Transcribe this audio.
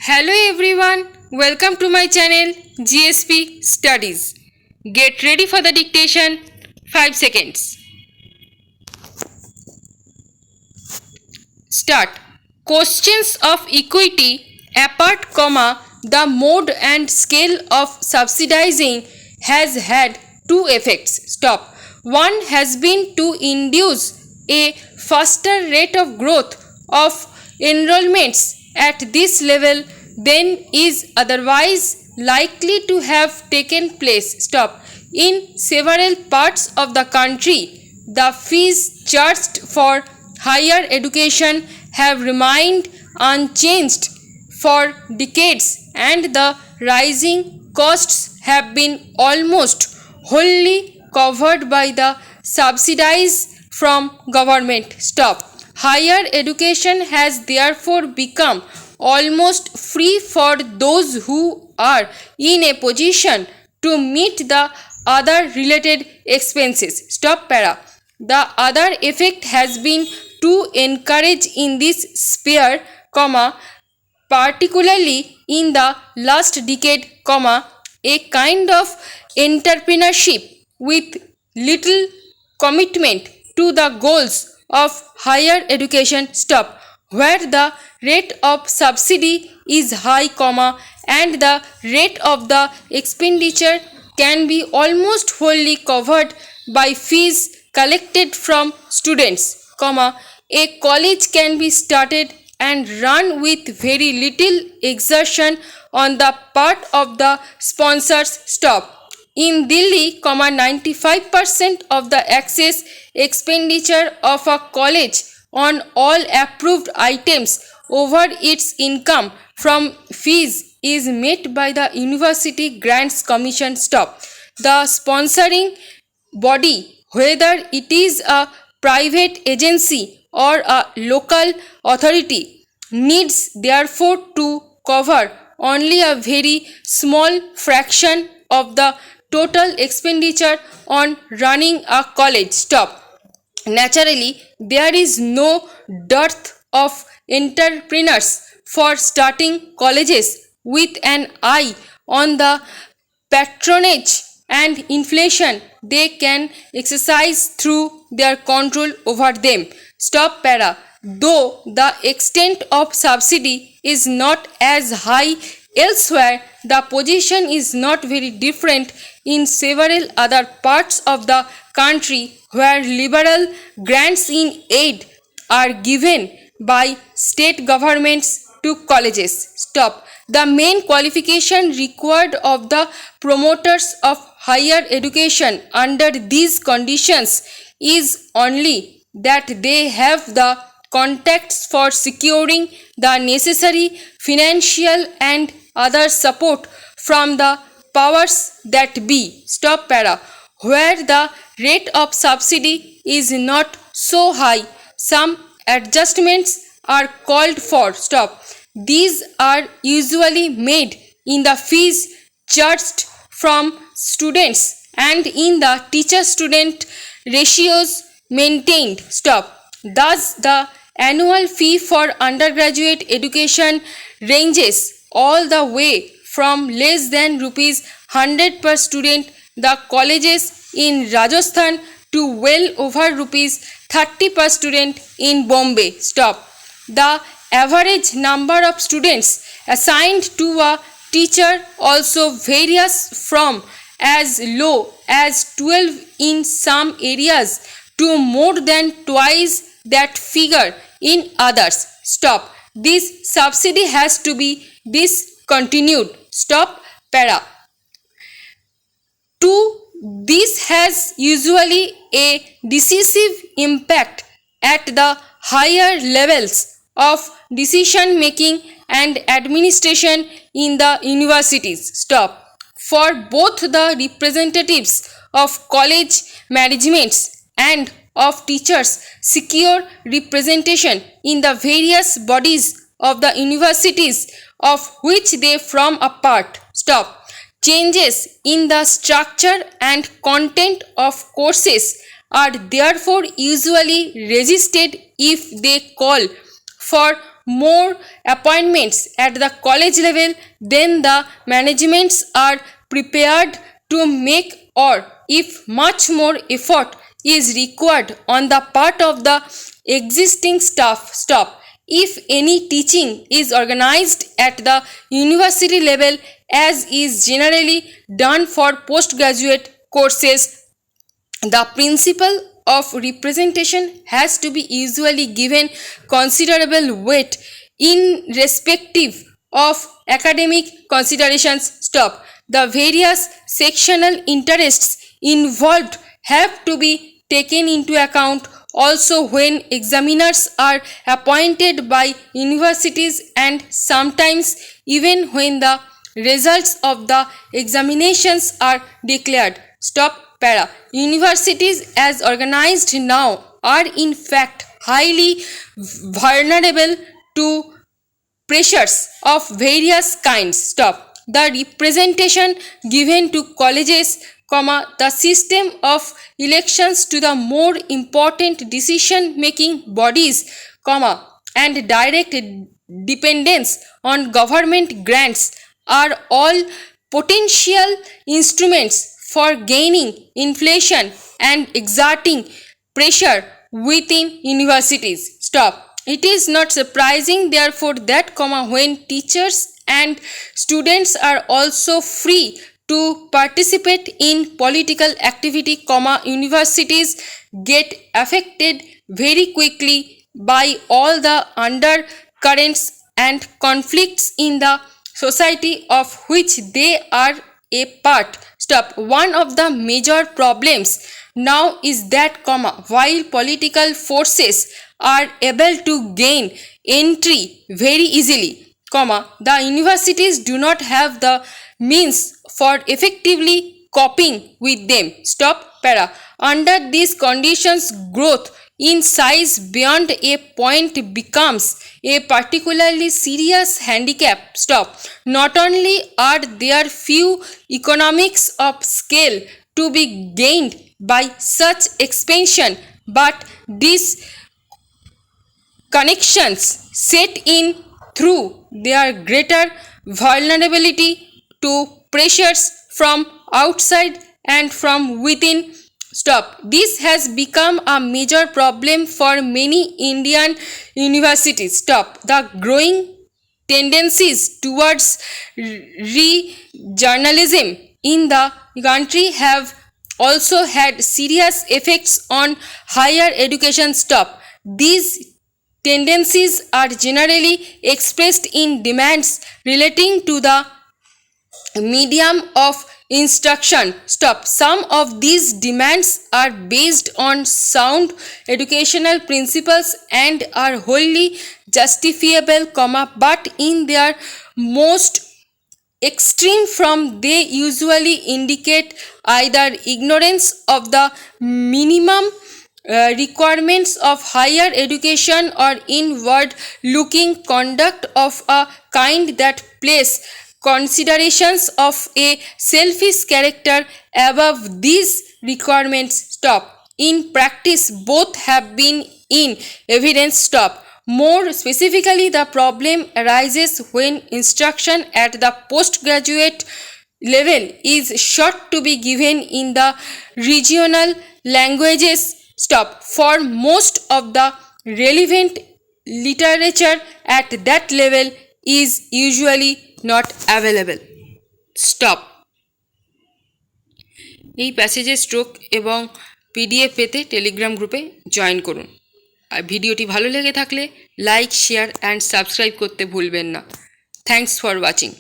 Hello everyone, welcome to my channel GSP Studies. Get ready for the dictation. 5 seconds. Start. Questions of equity apart, the mode and scale of subsidizing has had two effects. Stop. One has been to induce a faster rate of growth of enrollments at this level than is otherwise likely to have taken place. Stop. In several parts of the country, the fees charged for higher education have remained unchanged for decades, and the rising costs have been almost wholly covered by the subsidies from government. Stop. Higher education has therefore become almost free for those who are in a position to meet the other related expenses. Stop para. The other effect has been to encourage in this sphere, particularly in the last decade, a kind of entrepreneurship with little commitment to the goals of higher education. Stop. Where the rate of subsidy is high, and the rate of the expenditure can be almost wholly covered by fees collected from students, a college can be started and run with very little exertion on the part of the sponsors. Stop. In Delhi, 95% of the excess expenditure of a college on all approved items over its income from fees is met by the University Grants Commission. Stop. The sponsoring body, whether it is a private agency or a local authority, needs therefore to cover only a very small fraction of the total expenditure on running a college. Stop. Naturally, there is no dearth of entrepreneurs for starting colleges with an eye on the patronage and inflation they can exercise through their control over them. Stop para. Though the extent of subsidy is not as high elsewhere, the position is not very different in several other parts of the country where liberal grants in aid are given by state governments to colleges. Stop. The main qualification required of the promoters of higher education under these conditions is only that they have the contacts for securing the necessary financial and other support from the powers that be. Stop para. Where the rate of subsidy is not so high, some adjustments are called for. Stop. These are usually made in the fees charged from students and in the teacher-student ratios maintained. Stop. Thus, the annual fee for undergraduate education ranges all the way from less than rupees 100 per student, the colleges in Rajasthan, to well over rupees 30 per student in Bombay. Stop. The average number of students assigned to a teacher also varies from as low as 12 in some areas to more than twice that figure in others. Stop. This subsidy has to be discontinued. Stop para. 2. This has usually a decisive impact at the higher levels of decision making and administration in the universities. Stop. For both the representatives of college managements and of teachers secure representation in the various bodies of the universities of which they form a part. Stop. Changes in the structure and content of courses are therefore usually resisted if they call for more appointments at the college level than the managements are prepared to make, or if much more effort is required on the part of the existing staff. If any teaching is organized at the university level, as is generally done for postgraduate courses, the principle of representation has to be usually given considerable weight irrespective of academic considerations. The various sectional interests involved have to be taken into account also when examiners are appointed by universities, and sometimes even when the results of the examinations are declared. Universities as organized now are in fact highly vulnerable to pressures of various kinds. The representation given to colleges, the system of elections to the more important decision-making bodies, and direct dependence on government grants are all potential instruments for gaining inflation and exerting pressure within universities. It is not surprising, therefore, that when teachers and students are also free to participate in political activity, universities get affected very quickly by all the undercurrents and conflicts in the society of which they are a part. One of the major problems now is that, while political forces are able to gain entry very easily, the universities do not have the means for effectively coping with them. Under these conditions, growth in size beyond a point becomes a particularly serious handicap. Not only are there few economics of scale to be gained by such expansion, but these connections set in through their greater vulnerability to pressures from outside and from within. This has become a major problem for many Indian universities. The growing tendencies towards re-journalism in the country have also had serious effects on higher education. These tendencies are generally expressed in demands relating to the medium of instruction. Some of these demands are based on sound educational principles and are wholly justifiable, but in their most extreme form they usually indicate either ignorance of the minimum requirements of higher education or inward looking conduct of a kind that place considerations of a selfish character above these requirements. In practice, both have been in evidence. More specifically, the problem arises when instruction at the postgraduate level is sought to be given in the regional languages. For most of the relevant literature at that level is usually not available. এই প্যাসেজের stroke এবং PDF পেতে Telegram গ্রুপে join করুন। আর ভিডিওটি ভালো লেগে থাকলে like, share and subscribe করতে ভুলবেন না। Thanks for watching.